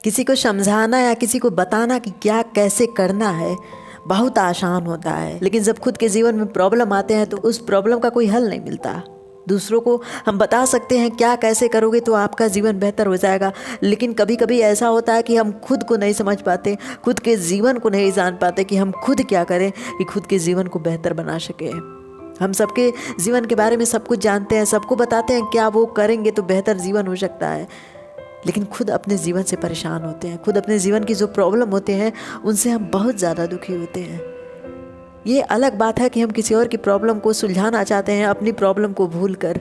किसी को समझाना या किसी को बताना कि क्या कैसे करना है बहुत आसान होता है, लेकिन जब खुद के जीवन में प्रॉब्लम आते हैं तो उस प्रॉब्लम का कोई हल नहीं मिलता। दूसरों को हम बता सकते हैं क्या कैसे करोगे तो आपका जीवन बेहतर हो जाएगा, लेकिन कभी कभी ऐसा होता है कि हम खुद को नहीं समझ पाते, खुद के जीवन को नहीं जान पाते कि हम खुद क्या करें कि खुद के जीवन को बेहतर बना सके। हम सबके जीवन के बारे में सब कुछ जानते हैं, सबको बताते हैं क्या वो करेंगे तो बेहतर जीवन हो सकता है, लेकिन खुद अपने जीवन से परेशान होते हैं। खुद अपने जीवन की जो प्रॉब्लम होते हैं उनसे हम बहुत ज़्यादा दुखी होते हैं। ये अलग बात है कि हम किसी और की प्रॉब्लम को सुलझाना चाहते हैं अपनी प्रॉब्लम को भूल कर,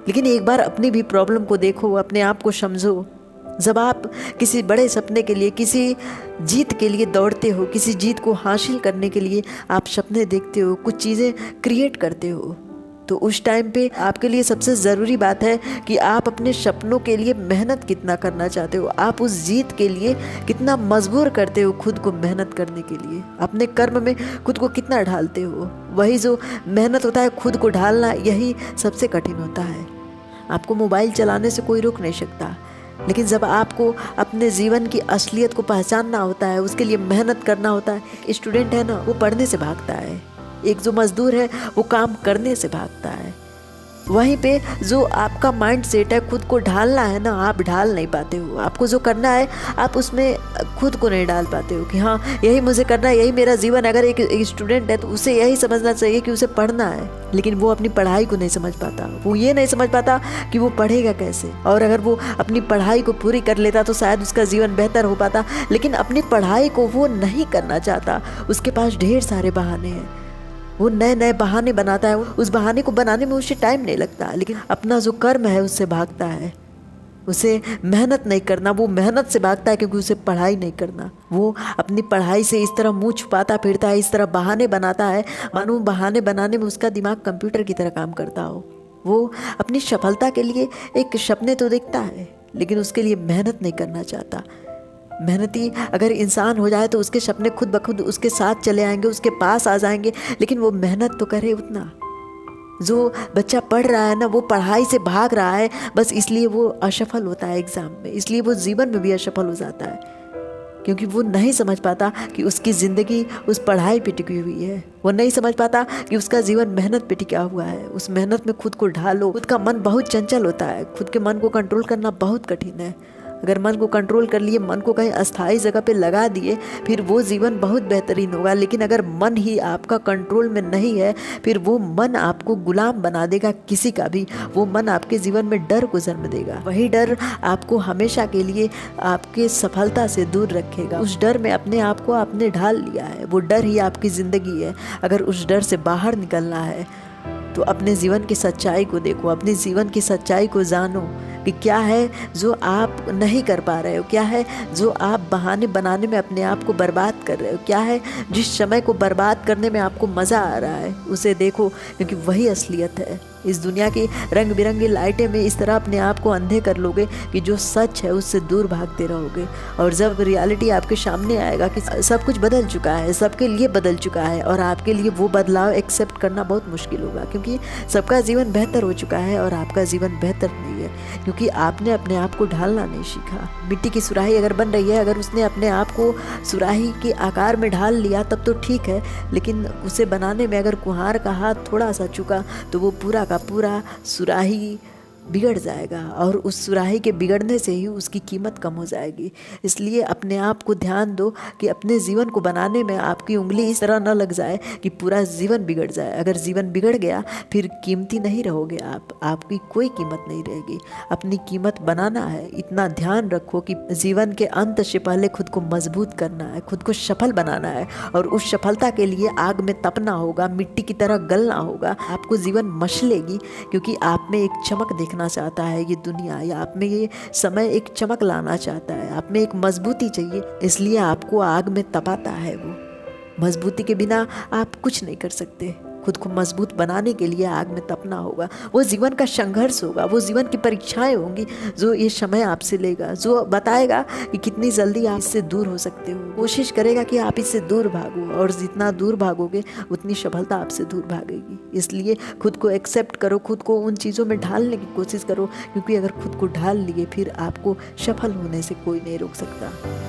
लेकिन एक बार अपनी भी प्रॉब्लम को देखो, अपने आप को समझो। जब आप किसी बड़े सपने के लिए, किसी जीत के लिए दौड़ते हो, किसी जीत को हासिल करने के लिए आप सपने देखते हो, कुछ चीज़ें क्रिएट करते हो, तो उस टाइम पे आपके लिए सबसे ज़रूरी बात है कि आप अपने सपनों के लिए मेहनत कितना करना चाहते हो, आप उस जीत के लिए कितना मजबूर करते हो खुद को मेहनत करने के लिए, अपने कर्म में खुद को कितना ढालते हो। वही जो मेहनत होता है खुद को ढालना, यही सबसे कठिन होता है। आपको मोबाइल चलाने से कोई रोक नहीं सकता, लेकिन जब आपको अपने जीवन की असलियत को पहचानना होता है, उसके लिए मेहनत करना होता है। स्टूडेंट है ना, वो पढ़ने से भागता है, एक जो मजदूर है वो काम करने से भागता है। वहीं पे जो आपका माइंड सेट है खुद को ढालना है ना, आप ढाल नहीं पाते हो। आपको जो करना है आप उसमें खुद को नहीं डाल पाते हो कि हाँ यही मुझे करना है, यही मेरा जीवन। अगर एक स्टूडेंट है तो उसे यही समझना चाहिए कि उसे पढ़ना है, लेकिन वो अपनी पढ़ाई को नहीं समझ पाता। वो ये नहीं समझ पाता कि वो पढ़ेगा कैसे, और अगर वो अपनी पढ़ाई को पूरी कर लेता तो शायद उसका जीवन बेहतर हो पाता, लेकिन अपनी पढ़ाई को वो नहीं करना चाहता। उसके पास ढेर सारे बहाने हैं, वो नए नए बहाने बनाता है। उस बहाने को बनाने में उसे टाइम नहीं लगता, लेकिन अपना जो कर्म है उससे भागता है। उसे मेहनत नहीं करना, वो मेहनत से भागता है क्योंकि उसे पढ़ाई नहीं करना। वो अपनी पढ़ाई से इस तरह मुंह छुपाता फिरता है, इस तरह बहाने बनाता है, मानो बहाने बनाने में उसका दिमाग कंप्यूटर की तरह काम करता हो। वो अपनी सफलता के लिए एक सपने तो देखता है, लेकिन उसके लिए मेहनत नहीं करना चाहता। मेहनती अगर इंसान हो जाए तो उसके सपने खुद ब खुद उसके साथ चले आएंगे, उसके पास आ जाएंगे, लेकिन वो मेहनत तो करे उतना। जो बच्चा पढ़ रहा है ना, वो पढ़ाई से भाग रहा है, बस इसलिए वो असफल होता है एग्ज़ाम में, इसलिए वो जीवन में भी असफल हो जाता है, क्योंकि वो नहीं समझ पाता कि उसकी ज़िंदगी उस पढ़ाई पे टिकी हुई है। वो नहीं समझ पाता कि उसका जीवन मेहनत पे टिका हुआ है। उस मेहनत में खुद को ढालो। खुद का मन बहुत चंचल होता है, खुद के मन को कंट्रोल करना बहुत कठिन है। अगर मन को कंट्रोल कर लिए, मन को कहीं अस्थाई जगह पे लगा दिए, फिर वो जीवन बहुत बेहतरीन होगा। लेकिन अगर मन ही आपका कंट्रोल में नहीं है, फिर वो मन आपको गुलाम बना देगा किसी का भी। वो मन आपके जीवन में डर को जन्म देगा। वही डर आपको हमेशा के लिए आपके सफलता से दूर रखेगा। उस डर में अपने आप को आपने ढाल लिया है, वो डर ही आपकी ज़िंदगी है। अगर उस डर से बाहर निकलना है तो अपने जीवन की सच्चाई को देखो, अपने जीवन की सच्चाई को जानो कि क्या है जो आप नहीं कर पा रहे हो, क्या है जो आप बहाने बनाने में अपने आप को बर्बाद कर रहे हो, क्या है जिस समय को बर्बाद करने में आपको मज़ा आ रहा है, उसे देखो, क्योंकि वही असलियत है। इस दुनिया की रंग बिरंगी लाइटें में इस तरह अपने आप को अंधे कर लोगे कि जो सच है उससे दूर भागते रहोगे। और जब रियलिटी आपके सामने आएगा कि सब कुछ बदल चुका है, सबके लिए बदल चुका है, और आपके लिए वो बदलाव एक्सेप्ट करना बहुत मुश्किल होगा, क्योंकि सबका जीवन बेहतर हो चुका है और आपका जीवन बेहतर नहीं है, क्योंकि आपने अपने आप को ढालना नहीं सीखा। मिट्टी की सुराही अगर बन रही है, अगर उसने अपने आप को सुराही के आकार में ढाल लिया तब तो ठीक है, लेकिन उसे बनाने में अगर कुम्हार का हाथ थोड़ा सा चुका तो वो पूरा का पूरा सुराही बिगड़ जाएगा, और उस सुराही के बिगड़ने से ही उसकी कीमत कम हो जाएगी। इसलिए अपने आप को ध्यान दो कि अपने जीवन को बनाने में आपकी उंगली इस तरह न लग जाए कि पूरा जीवन बिगड़ जाए। अगर जीवन बिगड़ गया फिर कीमती नहीं रहोगे आप, आपकी कोई कीमत नहीं रहेगी। अपनी कीमत बनाना है, इतना ध्यान रखो कि जीवन के अंत से पहले खुद को मजबूत करना है, खुद को सफल बनाना है, और उस सफलता के लिए आग में तपना होगा, मिट्टी की तरह गलना होगा। आपको जीवन मसलेगी, क्योंकि आप में एक चमक देखना चाहता है ये दुनिया, या आप में ये समय एक चमक लाना चाहता है, आप में एक मजबूती चाहिए, इसलिए आपको आग में तपाता है। वो मजबूती के बिना आप कुछ नहीं कर सकते। खुद को मजबूत बनाने के लिए आग में तपना होगा। वो जीवन का संघर्ष होगा, वो जीवन की परीक्षाएं होंगी जो ये समय आपसे लेगा, जो बताएगा कि कितनी जल्दी आप इससे दूर हो सकते हो। कोशिश करेगा कि आप इससे दूर भागो, और जितना दूर भागोगे उतनी सफलता आपसे दूर भागेगी। इसलिए खुद को एक्सेप्ट करो, खुद को उन चीज़ों में ढालने की कोशिश करो, क्योंकि अगर खुद को ढाल लिए फिर आपको सफल होने से कोई नहीं रोक सकता।